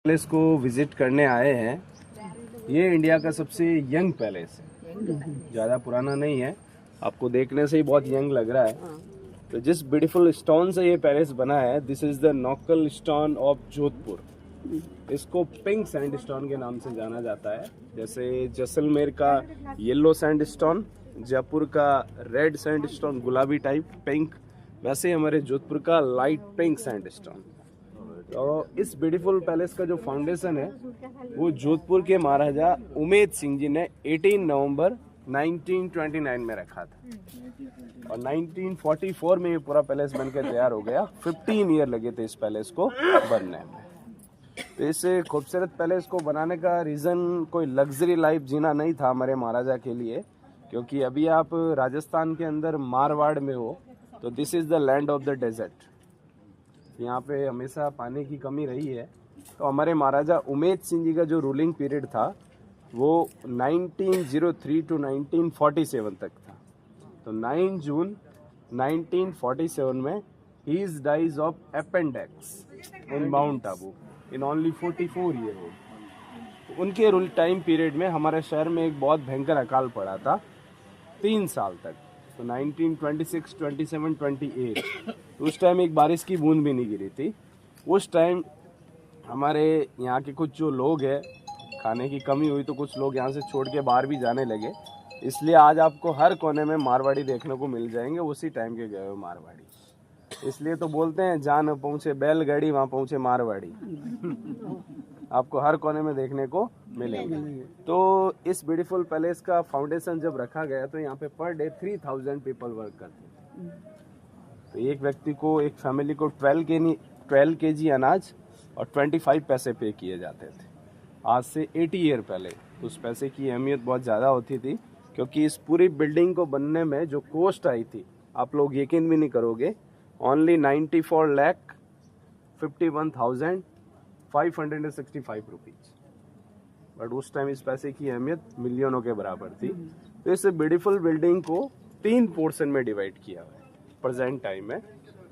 Palace को visit करने आए हैं। ये इंडिया का सबसे यंग पैलेस है, ज़्यादा पुराना नहीं है, आपको देखने से ही बहुत यंग लग रहा है। तो जिस ब्यूटीफुल स्टोन से ये पैलेस बना है, this is the local stone of Jodhpur. इसको पिंक सैंड स्टोन के नाम से जाना जाता है। जैसे जैसलमेर का येलो सैंड स्टोन, जयपुर का रेड सैंड स्टोन गुलाबी टाइप पिंक, वैसे हमारे जोधपुर का लाइट पिंक सैंड स्टोन। तो इस ब्यूटीफुल पैलेस का जो फाउंडेशन है वो जोधपुर के महाराजा उमेद सिंह जी ने 18 नवंबर 1929 में रखा था और 1944 में ये पूरा पैलेस बनकर तैयार हो गया। 15 ईयर लगे थे इस पैलेस को बनने में। तो इस खूबसूरत पैलेस को बनाने का रीज़न कोई लग्जरी लाइफ जीना नहीं था हमारे महाराजा के लिए, क्योंकि अभी आप राजस्थान के अंदर मारवाड़ में हो तो this is the land of the desert. यहाँ पे हमेशा पानी की कमी रही है। तो हमारे महाराजा उमेद सिंह जी का जो रूलिंग पीरियड था वो 1903 टू 1947 तक था। तो 9 जून 1947 में ही is dies of appendix in Mount Abu in only 44 year old. उनके रूल टाइम पीरियड में हमारे शहर में एक बहुत भयंकर अकाल पड़ा था 3 साल तक। तो 1926, 27, 28 उस टाइम एक बारिश की बूंद भी नहीं गिरी थी। उस टाइम हमारे यहाँ के कुछ जो लोग हैं, खाने की कमी हुई तो कुछ लोग यहाँ से छोड़ के बाहर भी जाने लगे। इसलिए आज आपको हर कोने में मारवाड़ी देखने को मिल जाएंगे, उसी टाइम के गए हुए मारवाड़ी। इसलिए तो बोलते हैं जहाँ न पहुँचे बैलगाड़ी वहाँ पहुँचे मारवाड़ी। आपको हर कोने में देखने को मिलेंगे। तो इस ब्यूटीफुल पैलेस का फाउंडेशन जब रखा गया तो यहाँ पे पर डे 3000 पीपल वर्क करते थे। तो एक व्यक्ति को, एक फैमिली को 12 kg अनाज और 25 पैसे पे किए जाते थे। आज से 80 ईयर पहले उस पैसे की अहमियत बहुत ज़्यादा होती थी, क्योंकि इस पूरी बिल्डिंग को बनने में जो कॉस्ट आई थी आप लोग यकीन भी नहीं करोगे, ओनली 94,51,565 रुपीज़। बट उस टाइम इस पैसे की अहमियत मिलियनों के बराबर थी। तो इस ब्यूटीफुल बिल्डिंग को 3 पोर्शन में डिवाइड किया हुआ है प्रेजेंट टाइम में।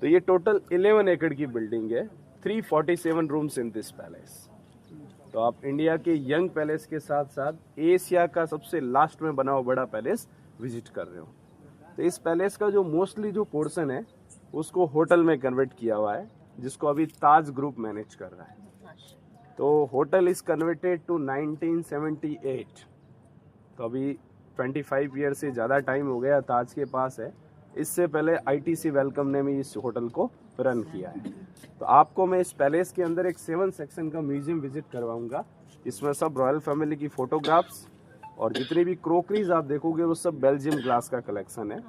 तो ये टोटल 11 एकड़ की बिल्डिंग है, 347 रूम्स इन दिस पैलेस। तो आप इंडिया के यंग पैलेस के साथ साथ एशिया का सबसे लास्ट में बना हुआ बड़ा पैलेस विजिट कर रहे हो। तो इस पैलेस का जो मोस्टली जो पोर्शन है उसको होटल में कन्वर्ट किया हुआ है, जिसको अभी ताज ग्रुप मैनेज कर रहा है। तो होटल इज कन्वर्टेड टू 1978। तो अभी 25 ईयर से ज़्यादा टाइम हो गया ताज के पास है। इससे पहले ITC वेलकम ने भी इस होटल को रन किया है। तो आपको मैं इस पैलेस के अंदर एक 7 सेक्शन का म्यूजियम विजिट करवाऊंगा। इसमें सब रॉयल फैमिली की फोटोग्राफ्स और जितनी भी क्रोकरीज आप देखोगे वो सब बेल्जियम ग्लास का कलेक्शन है।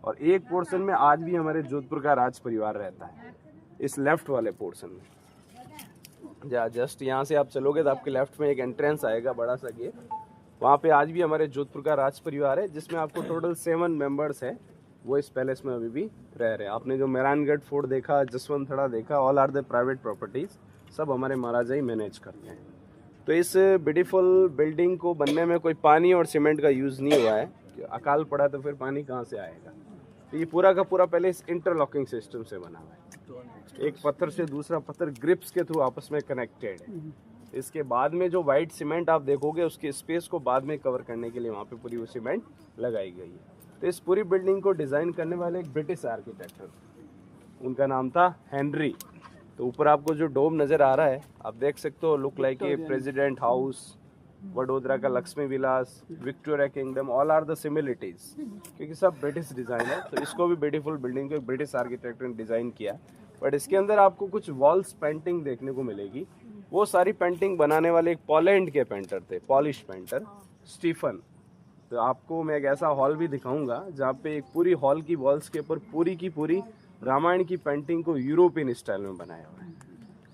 और एक पोर्शन में आज भी हमारे जोधपुर का राज परिवार रहता है, इस लेफ्ट वाले पोर्शन में। जस्ट यहाँ से आप चलोगे तो आपके लेफ्ट में एक एंट्रेंस आएगा, बड़ा सा गेट। वहाँ पे आज भी हमारे जोधपुर का राज परिवार है, जिसमें आपको टोटल 7 मेंबर्स है, वो इस पैलेस में अभी भी रह रहे हैं। आपने जो मेहरानगढ़ फोर्ट देखा, जसवंतथड़ा देखा, all are the private properties, सब हमारे महाराजा ही मैनेज करते हैं। तो इस ब्यूटीफुल बिल्डिंग को बनने में कोई पानी और सीमेंट का यूज़ नहीं हुआ है। अकाल पड़ा तो फिर पानी कहाँ से आएगा। तो ये पूरा का पूरा पैलेस इंटरलॉकिंग सिस्टम से बना हुआ है। एक पत्थर से दूसरा पत्थर ग्रिप्स के थ्रू आपस में कनेक्टेड है। इसके बाद में जो वाइट सीमेंट आप देखोगे उसके स्पेस को बाद में कवर करने के लिए वहाँ पे पूरी वो सीमेंट लगाई गई है। तो इस पूरी बिल्डिंग को डिज़ाइन करने वाले एक ब्रिटिश आर्किटेक्ट, उनका नाम था हेनरी। तो ऊपर आपको जो डोम नज़र आ रहा है आप देख सकते हो, look like a president house, Vadodara का Lakshmi Vilas, Victoria kingdom, all are the similarities, क्योंकि सब ब्रिटिश डिज़ाइन है। तो इसको भी ब्यूटीफुल बिल्डिंग को एक ब्रिटिश आर्किटेक्ट ने डिज़ाइन किया। बट इसके अंदर आपको कुछ वॉल्स पेंटिंग देखने को मिलेगी। वो सारी पेंटिंग बनाने वाले एक पोलैंड के पेंटर थे, पॉलिश पेंटर स्टीफन। तो आपको मैं एक ऐसा हॉल भी दिखाऊंगा जहाँ पे एक पूरी हॉल की वॉल्स के ऊपर पूरी की पूरी रामायण की पेंटिंग को यूरोपियन स्टाइल में बनाया हुआ है।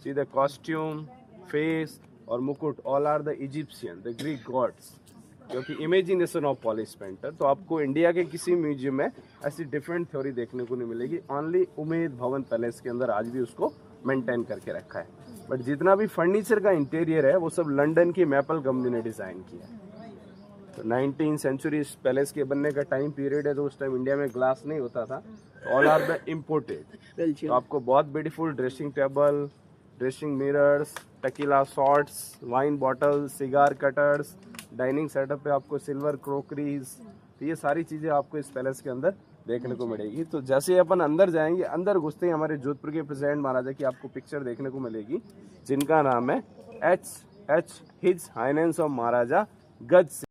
सी द कॉस्ट्यूम, फेस और मुकुट, all are the Egyptian, the Greek gods, क्योंकि इमेजिनेशन ऑफ पॉलिश पेंटर। तो आपको इंडिया के किसी म्यूजियम में ऐसी डिफरेंट थ्योरी देखने को नहीं मिलेगी। ओनली उमेद भवन पैलेस के अंदर आज भी उसको मेंटेन करके रखा है। बट जितना भी फर्नीचर का इंटीरियर है वो सब लंदन की मैपल कंपनी ने डिज़ाइन किया है। तो 19th सेंचुरी इस पैलेस के बनने का टाइम पीरियड है। तो उस टाइम इंडिया में ग्लास नहीं होता था, ऑल आर द इम्पोर्टेड। तो आपको बहुत beautiful dressing table, dressing mirrors, tequila shots, wine bottle, cigar cutters, dining setup पे आपको सिल्वर क्रोकरीज, तो ये सारी चीज़ें आपको इस पैलेस के अंदर देखने को मिलेगी। तो जैसे ही अपन अंदर जाएंगे, अंदर घुसते ही हमारे जोधपुर के प्रेसिडेंट महाराजा की आपको पिक्चर देखने को मिलेगी, जिनका नाम है हिज हाइनेंस ऑफ महाराजा गज सिंह।